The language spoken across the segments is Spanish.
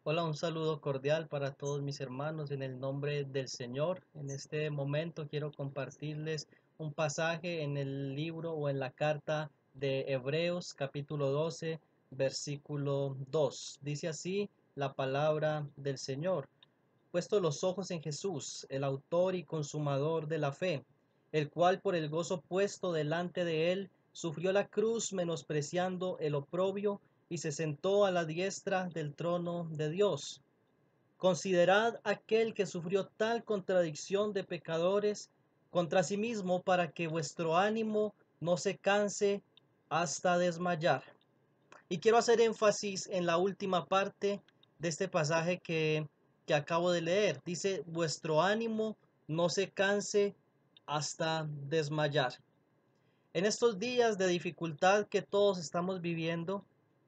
Hola, un saludo cordial para todos mis hermanos en el nombre del Señor. En este momento quiero compartirles un pasaje en el libro o en la carta de Hebreos capítulo 12, versículo 2. Dice así la palabra del Señor. Puesto los ojos en Jesús, el autor y consumador de la fe, el cual por el gozo puesto delante de él sufrió la cruz menospreciando el oprobio y se sentó a la diestra del trono de Dios. Considerad aquel que sufrió tal contradicción de pecadores contra sí mismo para que vuestro ánimo no se canse hasta desmayar. Y quiero hacer énfasis en la última parte de este pasaje que acabo de leer. Dice, vuestro ánimo no se canse hasta desmayar. En estos días de dificultad que todos estamos viviendo,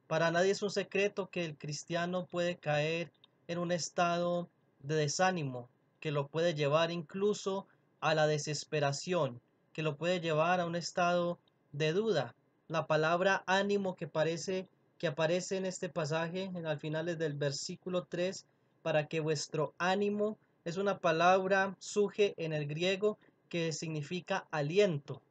para nadie es un secreto que el cristiano puede caer en un estado de desánimo, que lo puede llevar incluso a la desesperación, que lo puede llevar a un estado de duda. La palabra ánimo que aparece en este pasaje, al finales del versículo 3, para que vuestro ánimo, es una palabra suje en el griego que significa aliento.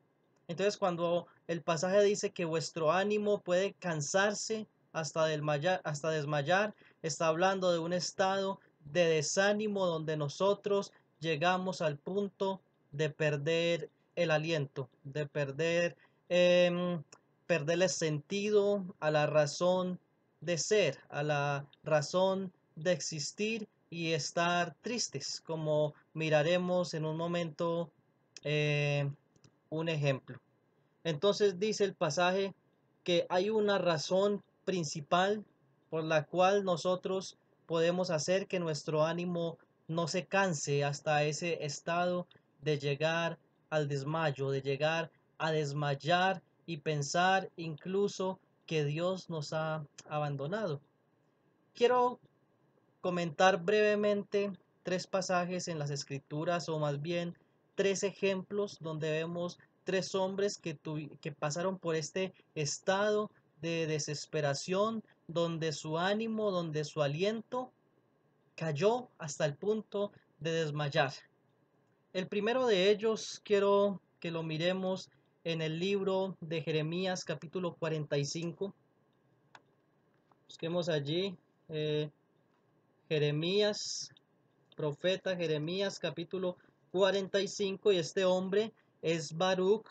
Entonces, cuando el pasaje dice que vuestro ánimo puede cansarse hasta desmayar, está hablando de un estado de desánimo donde nosotros llegamos al punto de perder el aliento, de perderle sentido a la razón de ser, a la razón de existir y estar tristes, como miraremos en un momento eh, un ejemplo. Entonces dice el pasaje que hay una razón principal por la cual nosotros podemos hacer que nuestro ánimo no se canse hasta ese estado de llegar al desmayo, de llegar a desmayar y pensar incluso que Dios nos ha abandonado. Quiero comentar brevemente tres pasajes en las escrituras, o más bien tres ejemplos donde vemos tres hombres que pasaron por este estado de desesperación, donde su ánimo, donde su aliento cayó hasta el punto de desmayar. El primero de ellos quiero que lo miremos en el libro de Jeremías capítulo 45. Busquemos allí eh, Jeremías, profeta Jeremías capítulo 45, y este hombre es Baruch.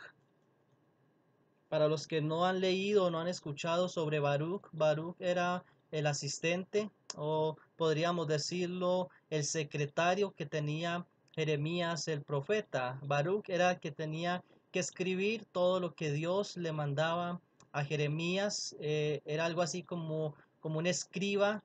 Para los que no han leído o no han escuchado sobre Baruch, Baruch era el asistente, o podríamos decirlo el secretario que tenía Jeremías el profeta. Baruch era el que tenía que escribir todo lo que Dios le mandaba a Jeremías. Era algo así como un escriba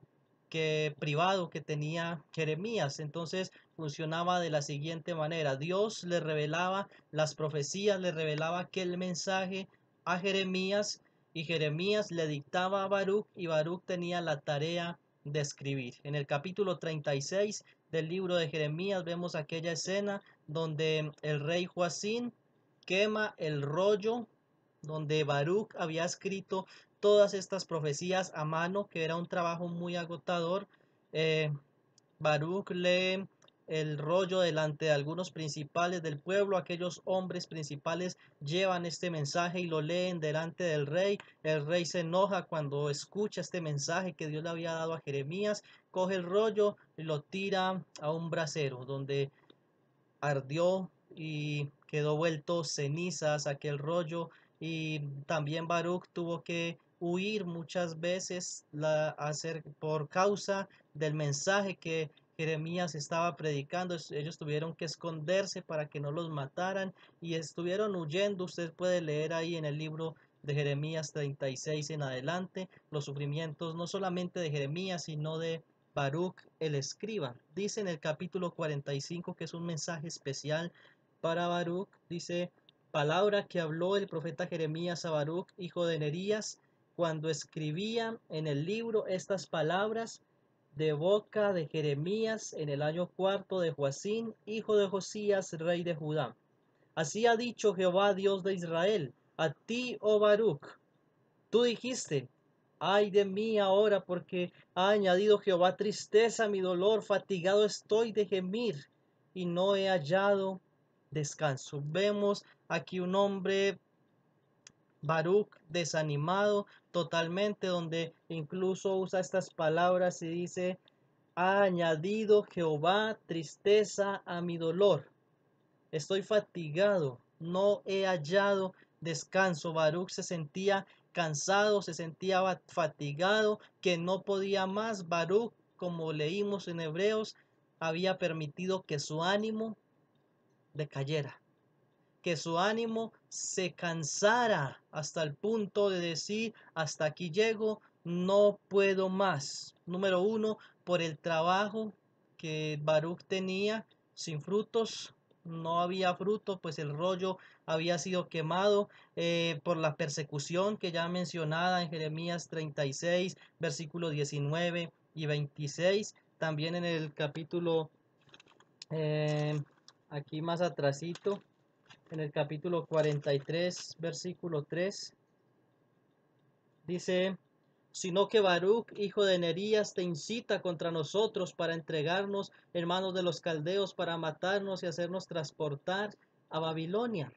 privado que tenía Jeremías. Entonces funcionaba de la siguiente manera: Dios le revelaba las profecías, le revelaba aquel mensaje a Jeremías, y Jeremías le dictaba a Baruch, y Baruch tenía la tarea de escribir. En el capítulo 36 del libro de Jeremías vemos aquella escena donde el rey Joacín quema el rollo donde Baruch había escrito todas estas profecías a mano, que era un trabajo muy agotador. Eh, Baruch lee el rollo delante de algunos principales del pueblo. Aquellos hombres principales llevan este mensaje y lo leen delante del rey. El rey se enoja cuando escucha este mensaje que Dios le había dado a Jeremías. Coge el rollo y lo tira a un brasero donde ardió y quedó vuelto cenizas aquel rollo. Y también Baruch tuvo que huir muchas veces por causa del mensaje que Jeremías estaba predicando. Ellos tuvieron que esconderse para que no los mataran y estuvieron huyendo. Usted puede leer ahí en el libro de Jeremías 36 en adelante los sufrimientos no solamente de Jeremías, sino de Baruch el escriba. Dice en el capítulo 45 que es un mensaje especial para Baruch. Dice: palabra que habló el profeta Jeremías a Baruch, hijo de Nerías, cuando escribía en el libro estas palabras de boca de Jeremías en el año cuarto de Joacín, hijo de Josías, rey de Judá. Así ha dicho Jehová, Dios de Israel, a ti, oh Baruch, tú dijiste: Ay de mí ahora, porque ha añadido Jehová tristeza a mi dolor, fatigado estoy de gemir y no he hallado descanso. Vemos aquí un hombre, Baruch, desanimado totalmente, donde incluso usa estas palabras y dice: ha añadido Jehová tristeza a mi dolor. Estoy fatigado, no he hallado descanso. Baruch se sentía cansado, se sentía fatigado, que no podía más. Baruch, como leímos en Hebreos, había permitido que su ánimo decayera, que su ánimo se cansara hasta el punto de decir: hasta aquí llego, no puedo más. Número uno, por el trabajo que Baruch tenía sin frutos. No había fruto, pues el rollo había sido quemado, por la persecución que ya mencionada en Jeremías 36, versículos 19 y 26. También en el capítulo, eh, aquí más atrasito, en el capítulo 43, versículo 3, dice: sino que Baruch, hijo de Nerías, te incita contra nosotros para entregarnos en manos de los caldeos, para matarnos y hacernos transportar a Babilonia.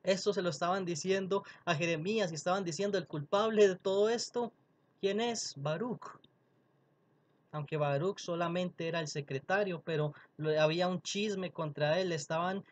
Esto se lo estaban diciendo a Jeremías y estaban diciendo: el culpable de todo esto, ¿quién es? Baruch. Aunque Baruch solamente era el secretario, pero había un chisme contra él, estaban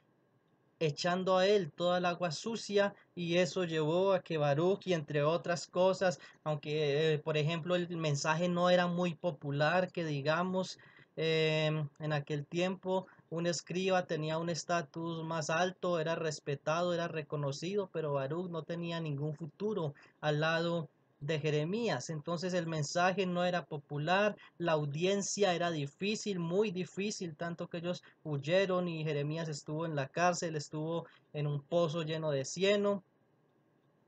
echando a él toda el agua sucia, y eso llevó a que Baruch, y entre otras cosas, aunque por ejemplo el mensaje no era muy popular, que digamos, en aquel tiempo un escriba tenía un estatus más alto, era respetado, era reconocido, pero Baruch no tenía ningún futuro al lado de Jeremías. Entonces el mensaje no era popular, la audiencia era difícil, muy difícil, tanto que ellos huyeron y Jeremías estuvo en la cárcel, estuvo en un pozo lleno de cieno.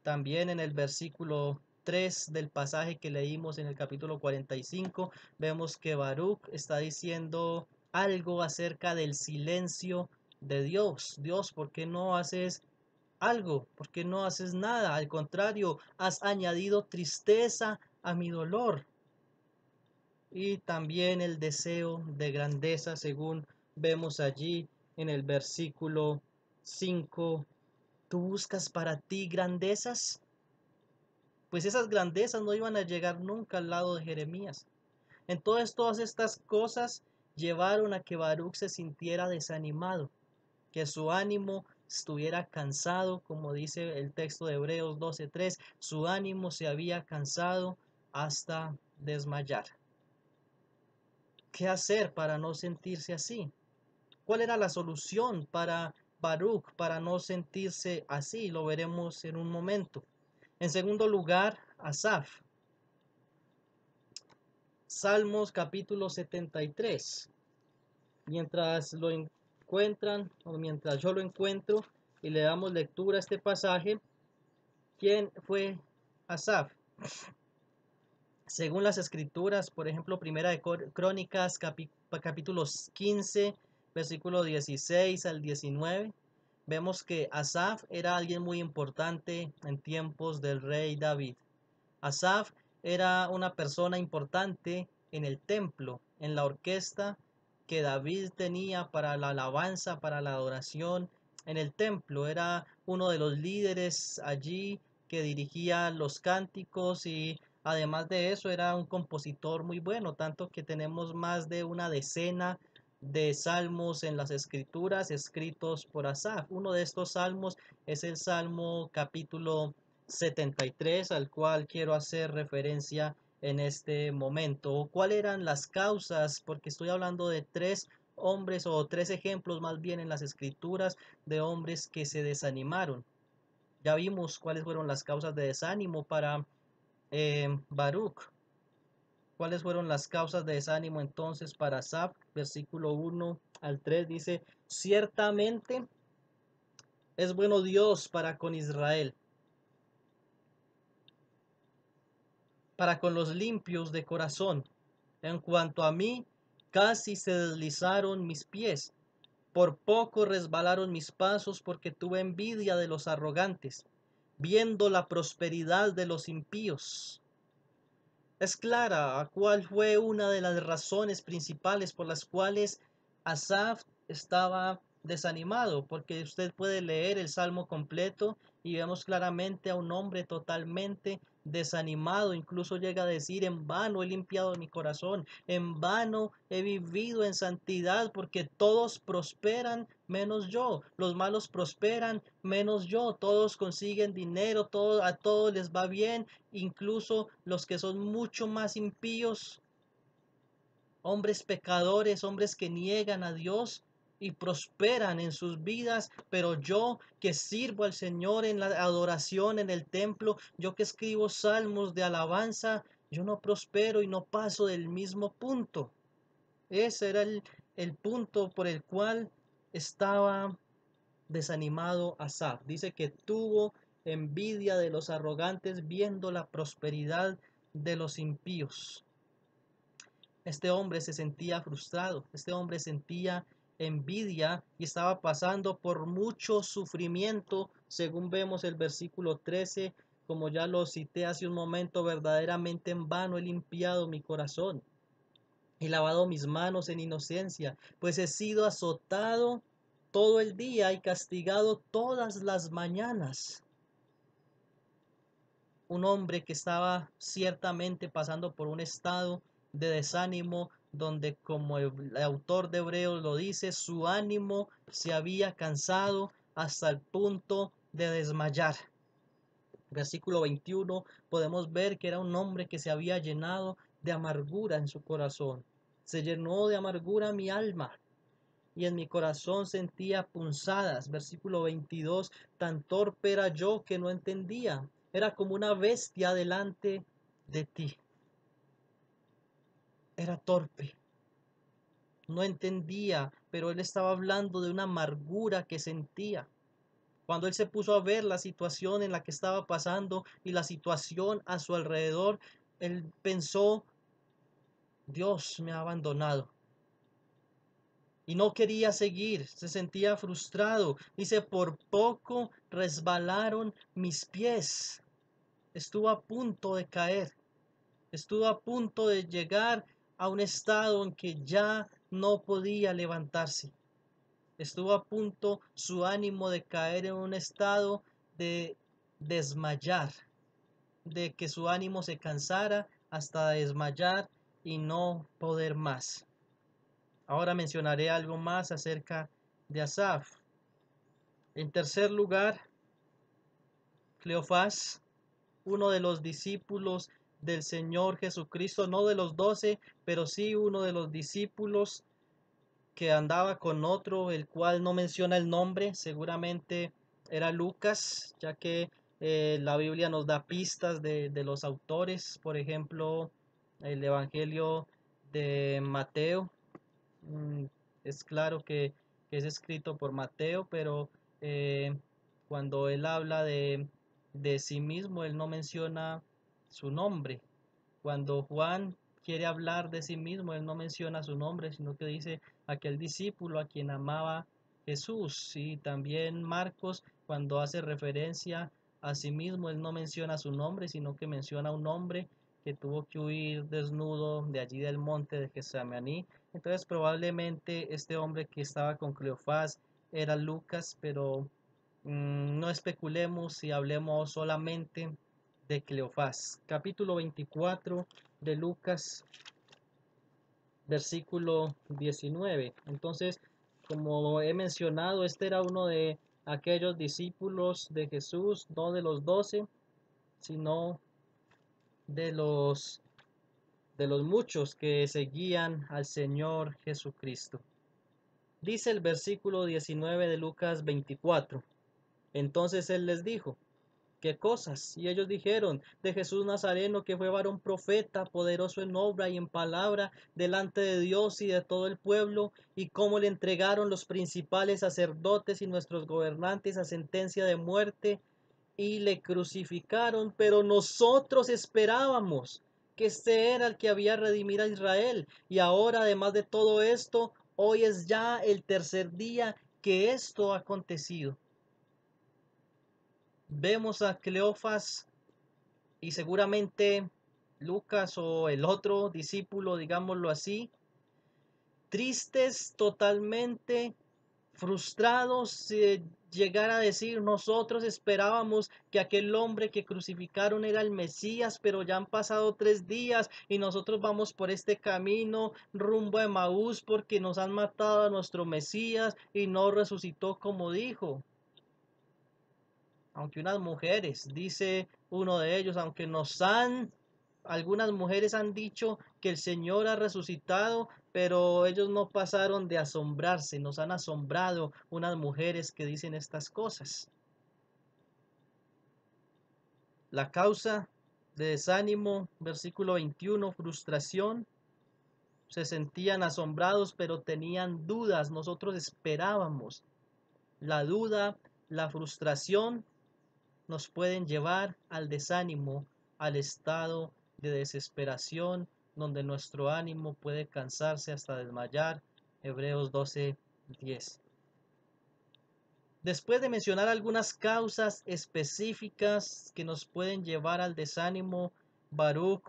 También en el versículo 3 del pasaje que leímos en el capítulo 45, vemos que Baruch está diciendo algo acerca del silencio de Dios. Dios, ¿por qué no haces algo? ¿Por qué no haces nada? Al contrario, has añadido tristeza a mi dolor. Y también el deseo de grandeza, según vemos allí en el versículo 5. ¿Tú buscas para ti grandezas? Pues esas grandezas no iban a llegar nunca al lado de Jeremías. Entonces todas estas cosas llevaron a que Baruch se sintiera desanimado, que su ánimo estuviera cansado, como dice el texto de Hebreos 12:3, su ánimo se había cansado hasta desmayar. ¿Qué hacer para no sentirse así? ¿Cuál era la solución para Baruch para no sentirse así? Lo veremos en un momento. En segundo lugar, Asaf. Salmos capítulo 73. Mientras lo encuentran, o mientras yo lo encuentro y le damos lectura a este pasaje, ¿quién fue Asaf? Según las escrituras, por ejemplo, Primera de Crónicas, capítulos 15, versículo 16 al 19, vemos que Asaf era alguien muy importante en tiempos del rey David. Asaf era una persona importante en el templo, en la orquesta que David tenía para la alabanza, para la adoración en el templo. Era uno de los líderes allí que dirigía los cánticos, y además de eso era un compositor muy bueno, tanto que tenemos más de una decena de salmos en las escrituras escritos por Asaf. Uno de estos salmos es el Salmo capítulo 73, al cual quiero hacer referencia en este momento. ¿Cuáles eran las causas? Porque estoy hablando de tres hombres, o tres ejemplos más bien en las escrituras, de hombres que se desanimaron. Ya vimos cuáles fueron las causas de desánimo para Baruch. ¿Cuáles fueron las causas de desánimo entonces para Asaf? Versículo 1 al 3 dice: ciertamente es bueno Dios para con Israel, para con los limpios de corazón. En cuanto a mí, casi se deslizaron mis pies, por poco resbalaron mis pasos, porque tuve envidia de los arrogantes, viendo la prosperidad de los impíos. Es clara a cuál fue una de las razones principales por las cuales Asaf estaba desanimado, porque usted puede leer el salmo completo y vemos claramente a un hombre totalmente desanimado, incluso llega a decir: en vano he limpiado mi corazón, en vano he vivido en santidad, porque todos prosperan menos yo, los malos prosperan menos yo, todos consiguen dinero, a todos les va bien, incluso los que son mucho más impíos, hombres pecadores, hombres que niegan a Dios y prosperan en sus vidas, pero yo que sirvo al Señor en la adoración en el templo, yo que escribo salmos de alabanza, yo no prospero y no paso del mismo punto. Ese era el punto por el cual estaba desanimado Asaf. Dice que tuvo envidia de los arrogantes viendo la prosperidad de los impíos. Este hombre se sentía frustrado, este hombre sentía envidia y estaba pasando por mucho sufrimiento, según vemos el versículo 13, como ya lo cité hace un momento: verdaderamente en vano he limpiado mi corazón, he lavado mis manos en inocencia, pues he sido azotado todo el día y castigado todas las mañanas. Un hombre que estaba ciertamente pasando por un estado de desánimo, donde, como el autor de Hebreos lo dice, su ánimo se había cansado hasta el punto de desmayar. Versículo 21, podemos ver que era un hombre que se había llenado de amargura en su corazón. Se llenó de amargura mi alma, y en mi corazón sentía punzadas. Versículo 22, tan torpe era yo que no entendía. Era como una bestia delante de ti. Era torpe, no entendía, pero él estaba hablando de una amargura que sentía. Cuando él se puso a ver la situación en la que estaba pasando y la situación a su alrededor, él pensó: Dios me ha abandonado. Y no quería seguir, se sentía frustrado. Dice: por poco resbalaron mis pies. Estuvo a punto de caer. Estuvo a punto de llegar a un estado en que ya no podía levantarse. Estuvo a punto su ánimo de caer en un estado de desmayar, de que su ánimo se cansara hasta desmayar y no poder más. Ahora mencionaré algo más acerca de Asaf. En tercer lugar, Cleofás, uno de los discípulos del Señor Jesucristo, no de los 12, pero sí uno de los discípulos que andaba con otro, el cual no menciona el nombre, seguramente era Lucas, ya que la Biblia nos da pistas de los autores. Por ejemplo, el Evangelio de Mateo, mm, es claro que es escrito por Mateo, pero eh, cuando él habla de sí mismo, él no menciona su nombre. Cuando Juan quiere hablar de sí mismo, él no menciona su nombre, sino que dice aquel discípulo a quien amaba Jesús. Y también Marcos, cuando hace referencia a sí mismo, él no menciona su nombre, sino que menciona un hombre que tuvo que huir desnudo de allí del monte de Getsemaní. Entonces probablemente este hombre que estaba con Cleofás era Lucas, pero no especulemos y hablemos solamente de Cleofás. Capítulo 24 de Lucas, versículo 19. Entonces, como he mencionado, este era uno de aquellos discípulos de Jesús, no de los 12, sino de los muchos que seguían al Señor Jesucristo. Dice el versículo 19 de Lucas 24. Entonces él les dijo: ¿qué cosas? Y ellos dijeron: de Jesús Nazareno, que fue varón profeta, poderoso en obra y en palabra delante de Dios y de todo el pueblo, y cómo le entregaron los principales sacerdotes y nuestros gobernantes a sentencia de muerte y le crucificaron. Pero nosotros esperábamos que este era el que había redimir a Israel. Y ahora, además de todo esto, hoy es ya el tercer día que esto ha acontecido. Vemos a Cleofas y seguramente Lucas o el otro discípulo, digámoslo así, tristes totalmente, frustrados, llegar a decir, nosotros esperábamos que aquel hombre que crucificaron era el Mesías, pero ya han pasado 3 días y nosotros vamos por este camino rumbo a Emaús porque nos han matado a nuestro Mesías y no resucitó como dijo. Aunque unas mujeres, dice uno de ellos, algunas mujeres han dicho que el Señor ha resucitado, pero ellos no pasaron de asombrarse, nos han asombrado unas mujeres que dicen estas cosas. La causa de desánimo, versículo 21, frustración. Se sentían asombrados, pero tenían dudas. Nosotros esperábamos. La duda, la frustración nos pueden llevar al desánimo, al estado de desesperación, donde nuestro ánimo puede cansarse hasta desmayar. Hebreos 12:10. Después de mencionar algunas causas específicas que nos pueden llevar al desánimo, Baruch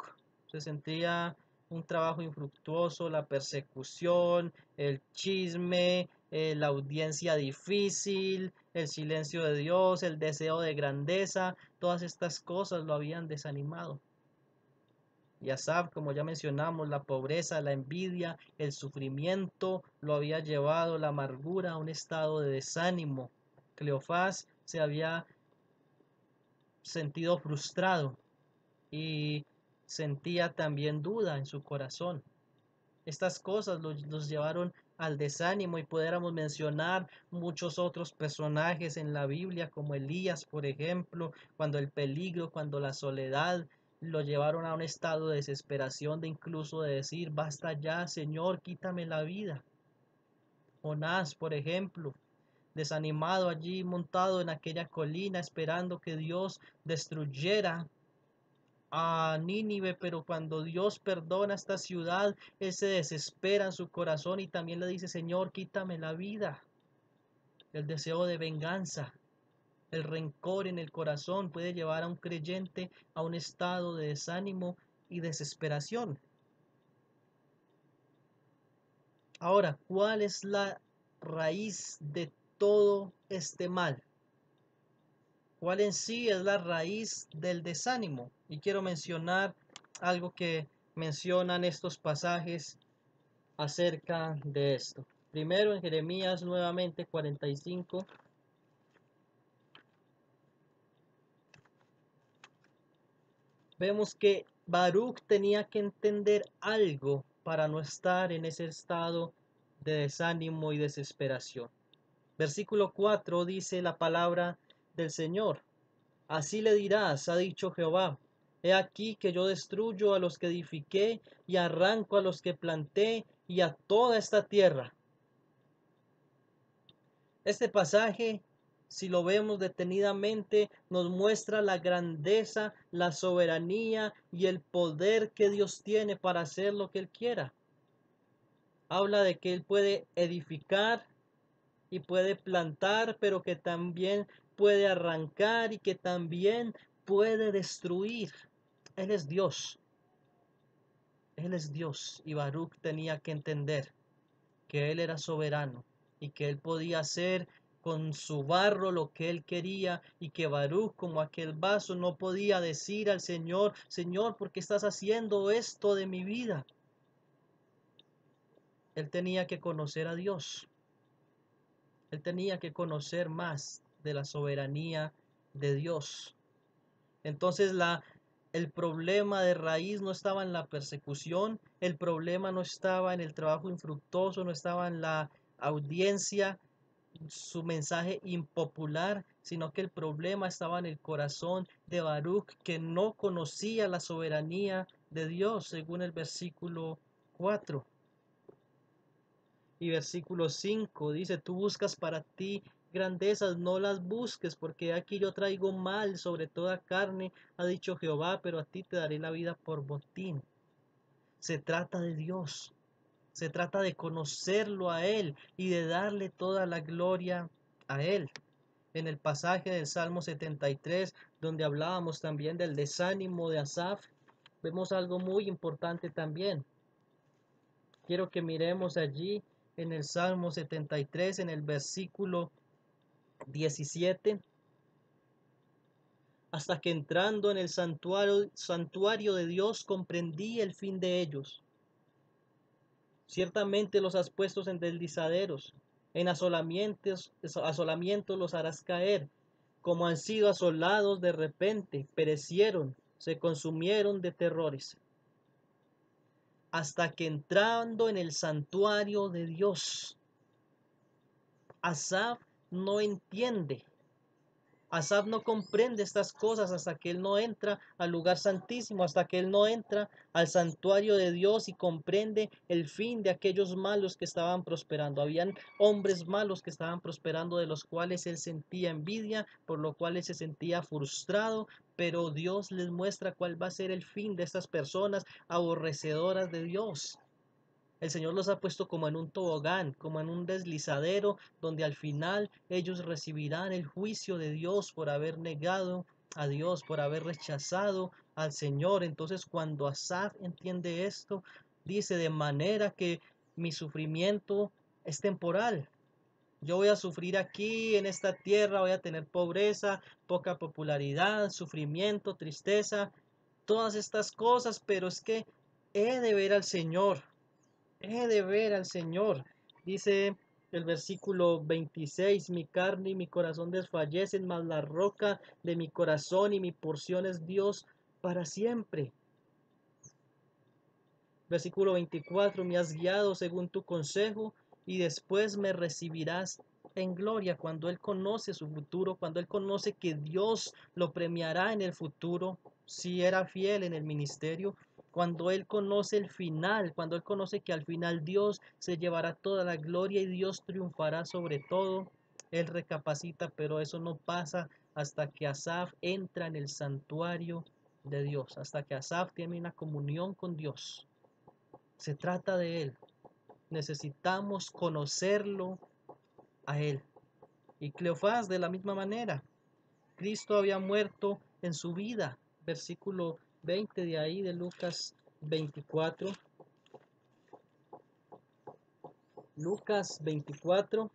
se sentía un trabajo infructuoso, la persecución, el chisme, la audiencia difícil, el silencio de Dios, el deseo de grandeza, todas estas cosas lo habían desanimado. Y Asaf, como ya mencionamos, la pobreza, la envidia, el sufrimiento lo había llevado la amargura a un estado de desánimo. Cleofás se había sentido frustrado y sentía también duda en su corazón. Estas cosas los llevaron al desánimo y pudiéramos mencionar muchos otros personajes en la Biblia, como Elías, por ejemplo, cuando el peligro, cuando la soledad lo llevaron a un estado de desesperación, de incluso de decir, basta ya, Señor, quítame la vida. Jonás, por ejemplo, desanimado allí montado en aquella colina esperando que Dios destruyera a Nínive, pero cuando Dios perdona esta ciudad, él se desespera en su corazón y también le dice, Señor, quítame la vida. El deseo de venganza, el rencor en el corazón puede llevar a un creyente a un estado de desánimo y desesperación. Ahora, ¿cuál es la raíz de todo este mal? ¿Cuál en sí es la raíz del desánimo? Y quiero mencionar algo que mencionan estos pasajes acerca de esto. Primero en Jeremías nuevamente 45. Vemos que Baruch tenía que entender algo para no estar en ese estado de desánimo y desesperación. Versículo 4 dice la palabra del Señor. Así le dirás, ha dicho Jehová, he aquí que yo destruyo a los que edifiqué y arranco a los que planté y a toda esta tierra. Este pasaje, si lo vemos detenidamente, nos muestra la grandeza, la soberanía y el poder que Dios tiene para hacer lo que Él quiera. Habla de que Él puede edificar y puede plantar, pero que también puede arrancar y que también puede destruir. Él es Dios. Él es Dios. Y Baruch tenía que entender que Él era soberano y que Él podía hacer con su barro lo que Él quería y que Baruch, como aquel vaso, no podía decir al Señor, Señor, ¿por qué estás haciendo esto de mi vida? Él tenía que conocer a Dios. Él tenía que conocer más de la soberanía de Dios. Entonces el problema de raíz no estaba en la persecución, el problema no estaba en el trabajo infructuoso, no estaba en la audiencia, su mensaje impopular, sino que el problema estaba en el corazón de Baruch, que no conocía la soberanía de Dios, según el versículo 4. Y versículo 5 dice, tú buscas para ti grandezas, no las busques, porque aquí yo traigo mal sobre toda carne, ha dicho Jehová, pero a ti te daré la vida por botín. Se trata de Dios, se trata de conocerlo a Él y de darle toda la gloria a Él. En el pasaje del Salmo 73, donde hablábamos también del desánimo de Asaf, vemos algo muy importante también. Quiero que miremos allí en el Salmo 73, en el versículo 17, hasta que entrando en el santuario de Dios comprendí el fin de ellos. Ciertamente los has puesto en deslizaderos, en asolamientos los harás caer, como han sido asolados de repente, perecieron, se consumieron de terrores. Hasta que entrando en el santuario de Dios, Asaf no entiende. Asaf no comprende estas cosas hasta que él no entra al lugar santísimo, hasta que él no entra al santuario de Dios y comprende el fin de aquellos malos que estaban prosperando. Habían hombres malos que estaban prosperando, de los cuales él sentía envidia, por lo cual él se sentía frustrado, pero Dios les muestra cuál va a ser el fin de estas personas aborrecedoras de Dios. El Señor los ha puesto como en un tobogán, como en un deslizadero, donde al final ellos recibirán el juicio de Dios por haber negado a Dios, por haber rechazado al Señor. Entonces, cuando Asaf entiende esto, dice: de manera que mi sufrimiento es temporal. Yo voy a sufrir aquí en esta tierra, voy a tener pobreza, poca popularidad, sufrimiento, tristeza, todas estas cosas, pero es que he de ver al Señor. He de ver al Señor. Dice el versículo 26, mi carne y mi corazón desfallecen, mas la roca de mi corazón y mi porción es Dios para siempre. Versículo 24, me has guiado según tu consejo y después me recibirás en gloria. Cuando él conoce su futuro, cuando él conoce que Dios lo premiará en el futuro, si era fiel en el ministerio, cuando él conoce el final, cuando él conoce que al final Dios se llevará toda la gloria y Dios triunfará sobre todo, él recapacita, pero eso no pasa hasta que Asaf entra en el santuario de Dios, hasta que Asaf tiene una comunión con Dios. Se trata de Él. Necesitamos conocerlo a Él. Y Cleofás de la misma manera. Cristo había muerto en su vida. Versículo 20 de ahí de Lucas 24. Lucas 24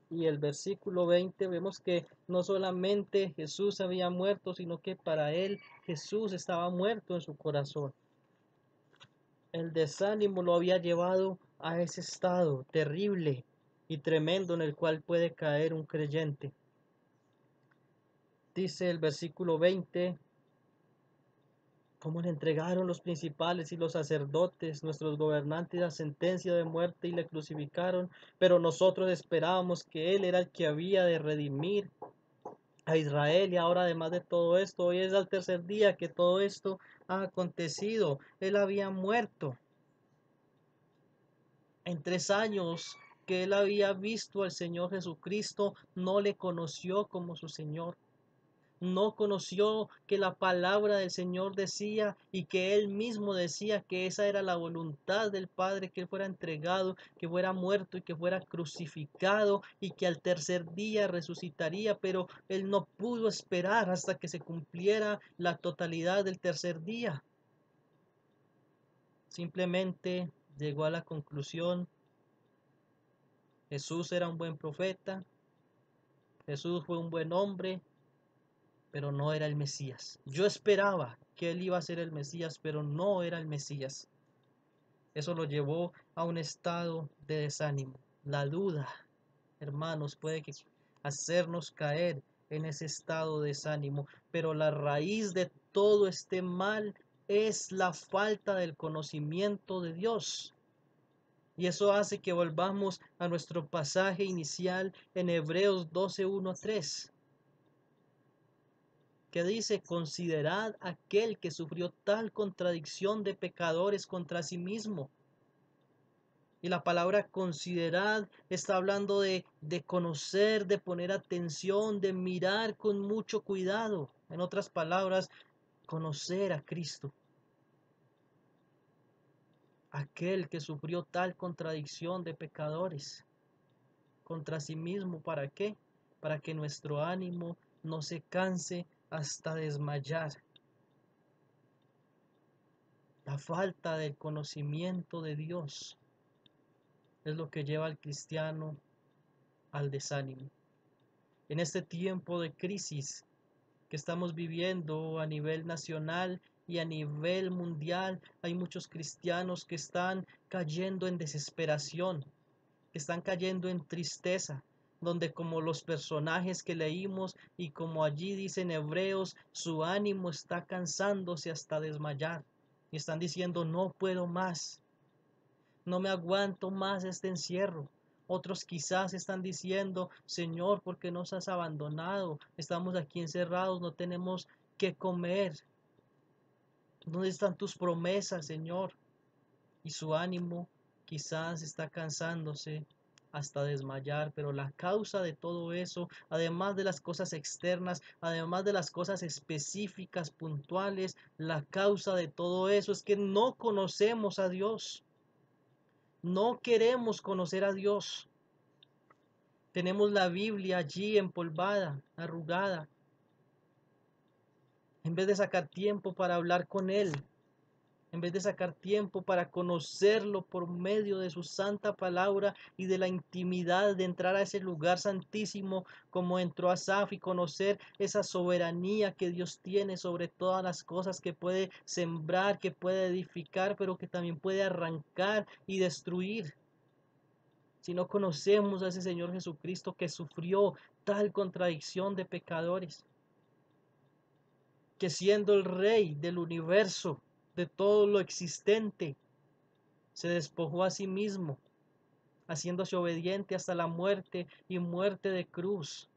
y el versículo 20 vemos que no solamente Jesús había muerto, sino que para él Jesús estaba muerto en su corazón. El desánimo lo había llevado a ese estado terrible y tremendo en el cual puede caer un creyente. Dice el versículo 20, cómo le entregaron los principales y los sacerdotes, nuestros gobernantes, la sentencia de muerte y le crucificaron, pero nosotros esperábamos que Él era el que había de redimir a Israel. Y ahora, además de todo esto, hoy es el tercer día que todo esto ha acontecido. Él había muerto. En 3 años que él había visto al Señor Jesucristo, no le conoció como su Señor. No conoció que la palabra del Señor decía y que él mismo decía que esa era la voluntad del Padre, que él fuera entregado, que fuera muerto y que fuera crucificado y que al tercer día resucitaría, pero él no pudo esperar hasta que se cumpliera la totalidad del tercer día. Simplemente llegó a la conclusión: Jesús era un buen profeta, Jesús fue un buen hombre, pero no era el Mesías. Yo esperaba que él iba a ser el Mesías, pero no era el Mesías. Eso lo llevó a un estado de desánimo. La duda, hermanos, puede hacernos caer en ese estado de desánimo, pero la raíz de todo este mal es la falta del conocimiento de Dios. Y eso hace que volvamos a nuestro pasaje inicial en Hebreos 12, 1-3, que dice: considerad aquel que sufrió tal contradicción de pecadores contra sí mismo. Y la palabra considerad está hablando de conocer, de poner atención, de mirar con mucho cuidado. En otras palabras, conocer a Cristo. Aquel que sufrió tal contradicción de pecadores contra sí mismo. ¿Para qué? Para que nuestro ánimo no se canse hasta desmayar. La falta del conocimiento de Dios es lo que lleva al cristiano al desánimo. En este tiempo de crisis que estamos viviendo a nivel nacional y a nivel mundial, hay muchos cristianos que están cayendo en desesperación, que están cayendo en tristeza, donde como los personajes que leímos y como allí dicen Hebreos, su ánimo está cansándose hasta desmayar. Y están diciendo, no puedo más, no me aguanto más este encierro. Otros quizás están diciendo, Señor, ¿por qué nos has abandonado? Estamos aquí encerrados, no tenemos qué comer. ¿Dónde están tus promesas, Señor? Y su ánimo quizás está cansándose hasta desmayar, pero la causa de todo eso, además de las cosas externas, además de las cosas específicas, puntuales, la causa de todo eso es que no conocemos a Dios. No queremos conocer a Dios. Tenemos la Biblia allí empolvada, arrugada. En vez de sacar tiempo para hablar con Él, en vez de sacar tiempo para conocerlo por medio de su santa palabra y de la intimidad de entrar a ese lugar santísimo como entró Asaf y conocer esa soberanía que Dios tiene sobre todas las cosas, que puede sembrar, que puede edificar, pero que también puede arrancar y destruir. Si no conocemos a ese Señor Jesucristo que sufrió tal contradicción de pecadores, que siendo el Rey del universo, de todo lo existente, se despojó a sí mismo, haciéndose obediente hasta la muerte y muerte de cruz.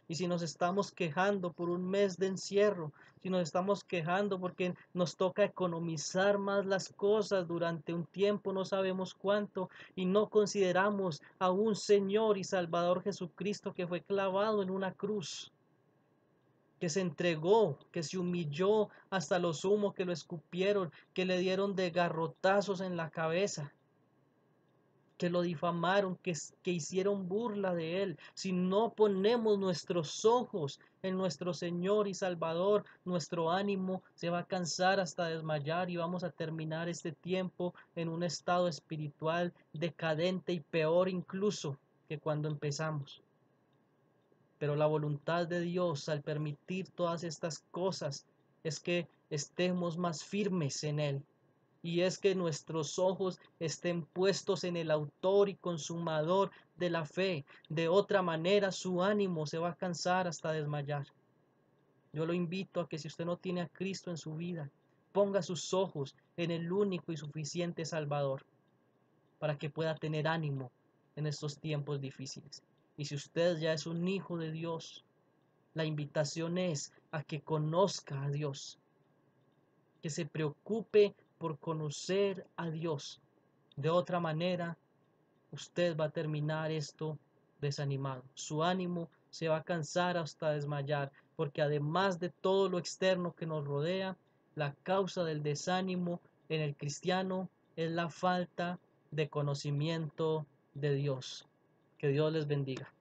Y si nos estamos quejando por un mes de encierro, si nos estamos quejando porque nos toca economizar más las cosas durante un tiempo, no sabemos cuánto, y no consideramos a un Señor y Salvador Jesucristo que fue clavado en una cruz, que se entregó, que se humilló hasta lo sumo, que lo escupieron, que le dieron de garrotazos en la cabeza, que lo difamaron, que hicieron burla de él. Si no ponemos nuestros ojos en nuestro Señor y Salvador, nuestro ánimo se va a cansar hasta desmayar y vamos a terminar este tiempo en un estado espiritual decadente y peor incluso que cuando empezamos. Pero la voluntad de Dios al permitir todas estas cosas es que estemos más firmes en Él. Y es que nuestros ojos estén puestos en el autor y consumador de la fe. De otra manera, su ánimo se va a cansar hasta desmayar. Yo lo invito a que si usted no tiene a Cristo en su vida, ponga sus ojos en el único y suficiente Salvador para que pueda tener ánimo en estos tiempos difíciles. Y si usted ya es un hijo de Dios, la invitación es a que conozca a Dios, que se preocupe por conocer a Dios. De otra manera, usted va a terminar esto desanimado. Su ánimo se va a cansar hasta desmayar, porque además de todo lo externo que nos rodea, la causa del desánimo en el cristiano es la falta de conocimiento de Dios. Que Dios les bendiga.